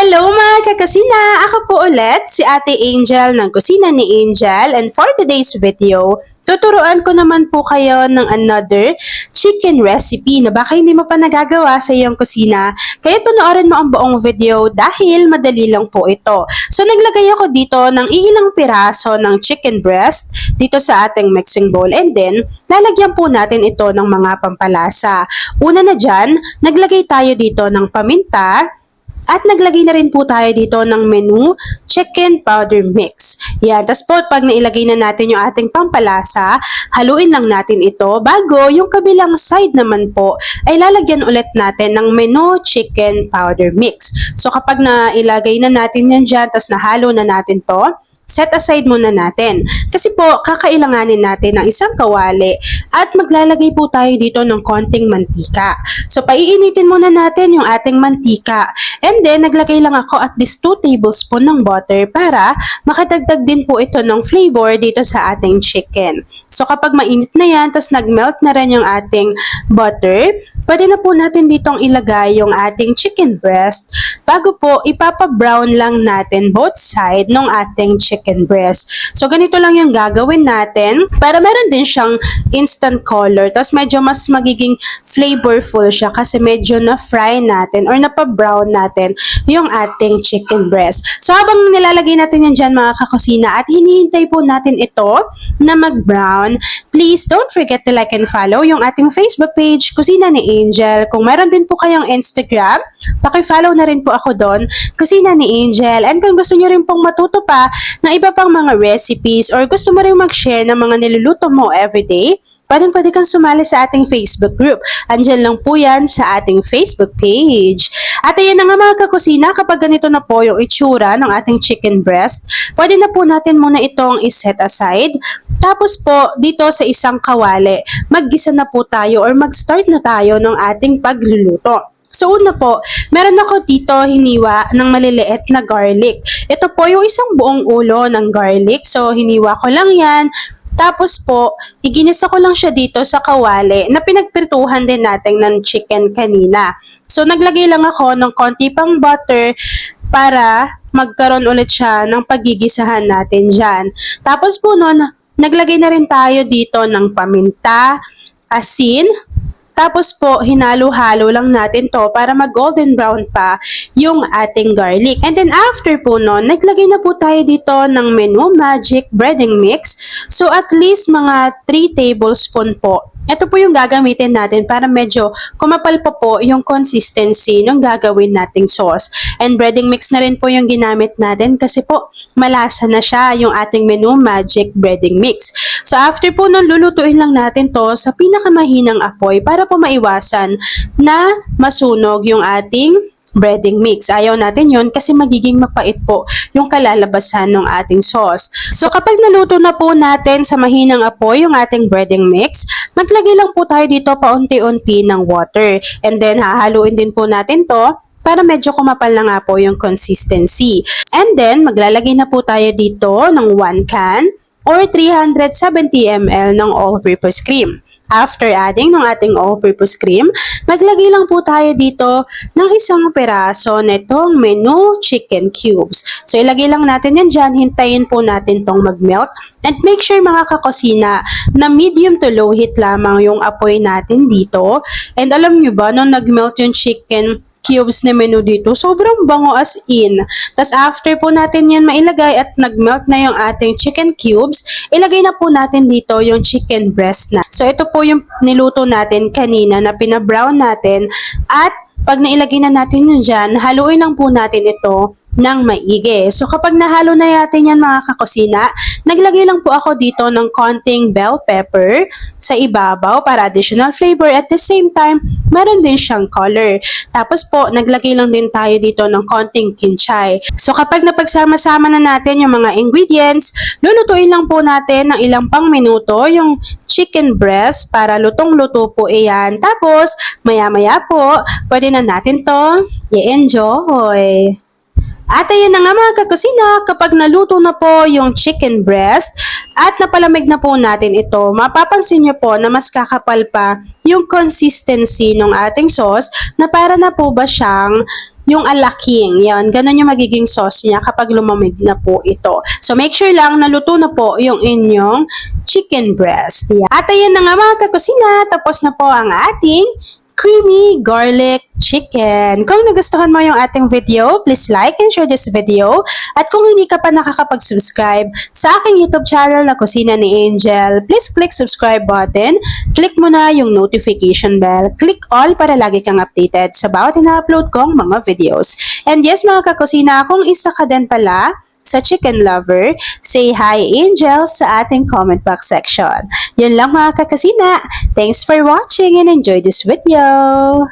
Hello mga kakasina! Ako po ulit si Ate Angel ng Kusina ni Angel, and for today's video, tuturuan ko naman po kayo ng another chicken recipe na baka hindi mo pa nagagawa sa iyong kusina. Kaya panoorin mo ang buong video dahil madali lang po ito. So naglagay ako dito ng iilang piraso ng chicken breast dito sa ating mixing bowl, and then lalagyan po natin ito ng mga pampalasa. Una na dyan, naglagay tayo dito ng paminta. At naglagay na rin po tayo dito ng menu chicken powder mix. Yan. Tapos po, pag nailagay na natin yung ating pampalasa, haluin lang natin ito bago yung kabilang side naman po ay lalagyan ulit natin ng menu chicken powder mix. So kapag nailagay na natin yan dyan, tapos nahalo na natin to, set aside muna natin. Kasi po, kakailanganin natin ng isang kawali at maglalagay po tayo dito ng konting mantika. So, paiinitin muna natin yung ating mantika. And then, naglagay lang ako at least 2 tablespoon ng butter para makadagdag din po ito ng flavor dito sa ating chicken. So, kapag mainit na yan, tas nagmelt na rin yung ating butter, pwede na po natin ditong ilagay yung ating chicken breast bago po ipapa-brown lang natin both side ng ating chicken breast. So ganito lang yung gagawin natin para meron din siyang instant color. Tapos medyo mas magiging flavorful siya kasi medyo na-fry natin or napa-brown natin yung ating chicken breast. So habang nilalagay natin yan dyan mga kakusina at hinihintay po natin ito na mag-brown, please don't forget to like and follow yung ating Facebook page, Kusina ni Angel. Kung meron din po kayong Instagram, paki-follow na rin po ako doon, Kusina ni Angel. And kung gusto nyo rin pong matuto pa ng iba pang mga recipes or gusto mo rin mag-share ng mga niluluto mo everyday, pwede kang sumali sa ating Facebook group. Andyan lang po yan sa ating Facebook page. At ayan na nga mga kakusina, kapag ganito na po yung itsura ng ating chicken breast, pwede na po natin muna itong iset aside. Tapos po, dito sa isang kawali, maggisa na po tayo or mag-start na tayo ng ating pagluluto. So una po, meron ako dito hiniwa ng maliliit na garlic. Ito po yung isang buong ulo ng garlic. So hiniwa ko lang yan. Tapos po, iginisa ko lang siya dito sa kawali na pinagpirtuhan din natin ng chicken kanina. So naglagay lang ako ng konti pang butter para magkaroon ulit siya ng pagigisahan natin dyan. Tapos po noon, naglagay na rin tayo dito ng paminta, asin. Tapos po, hinalo-halo lang natin to para mag-golden brown pa yung ating garlic. And then after po nun, naglagay na po tayo dito ng Menu Magic breading mix. So at least mga 3 tablespoon po. Ito po yung gagamitin natin para medyo kumapal pa po yung consistency ng gagawin nating sauce. And breading mix na rin po yung ginamit natin kasi po malasa na siya yung ating Menu Magic breading mix. So after po nun, lulutuin lang natin to sa pinakamahinang apoy para po maiwasan na masunog yung ating breading mix. Ayaw natin yon kasi magiging mapait po yung kalalabasan ng ating sauce. So kapag naluto na po natin sa mahinang apoy yung ating breading mix, maglagay lang po tayo dito paunti-unti ng water. And then hahaluin din po natin to para medyo kumapal na nga po yung consistency. And then maglalagay na po tayo dito ng 1 can or 370 ml ng all-purpose cream. After adding ng ating all-purpose cream, maglagay lang po tayo dito ng isang peraso nitong Menu chicken cubes. So ilagay lang natin yan dyan, hintayin po natin tong mag-melt. And make sure mga kakusina na medium to low heat lamang yung apoy natin dito. And alam nyo ba, nung nag-melt yung chicken cubes na menu dito, sobrang bango as in. Tapos after po natin yan mailagay at nagmelt na yung ating chicken cubes, ilagay na po natin dito yung chicken breast na. So ito po yung niluto natin kanina na pinabrown natin, at pag nailagay na natin yun dyan, haluin lang po natin ito ng maigi. So kapag nahalo na natin yan mga kakusina, naglagay lang po ako dito ng konting bell pepper sa ibabaw para additional flavor, at the same time, meron din siyang color. Tapos po, naglagay lang din tayo dito ng konting kinchay. So kapag napagsama-sama na natin yung mga ingredients, lulutuin lang po natin ng ilang pang minuto yung chicken breast para lutong-luto po iyan. Tapos, maya-maya po, pwede na natin to i-enjoy. At ayun na nga mga kakusina, kapag naluto na po yung chicken breast at napalamig na po natin ito, mapapansin nyo po na mas kakapal pa yung consistency ng ating sauce na para na po ba siyang yung alaking. Yan, ganun yung magiging sauce niya kapag lumamig na po ito. So make sure lang na luto na po yung inyong chicken breast. Yan. At ayan na nga mga kakusina, tapos na po ang ating creamy garlic chicken. Kung nagustuhan mo yung ating video, please like and share this video. At kung hindi ka pa nakakapag-subscribe sa aking YouTube channel na Kusina ni Angel, please click subscribe button, click mo na yung notification bell, click all para lagi kang updated sa bawat ina-upload kong mga videos. And yes mga kakusina, kung isa ka din pala sa chicken lover, say hi Angel sa ating comment box section. Yun lang mga kakasina. Thanks for watching and enjoy this video.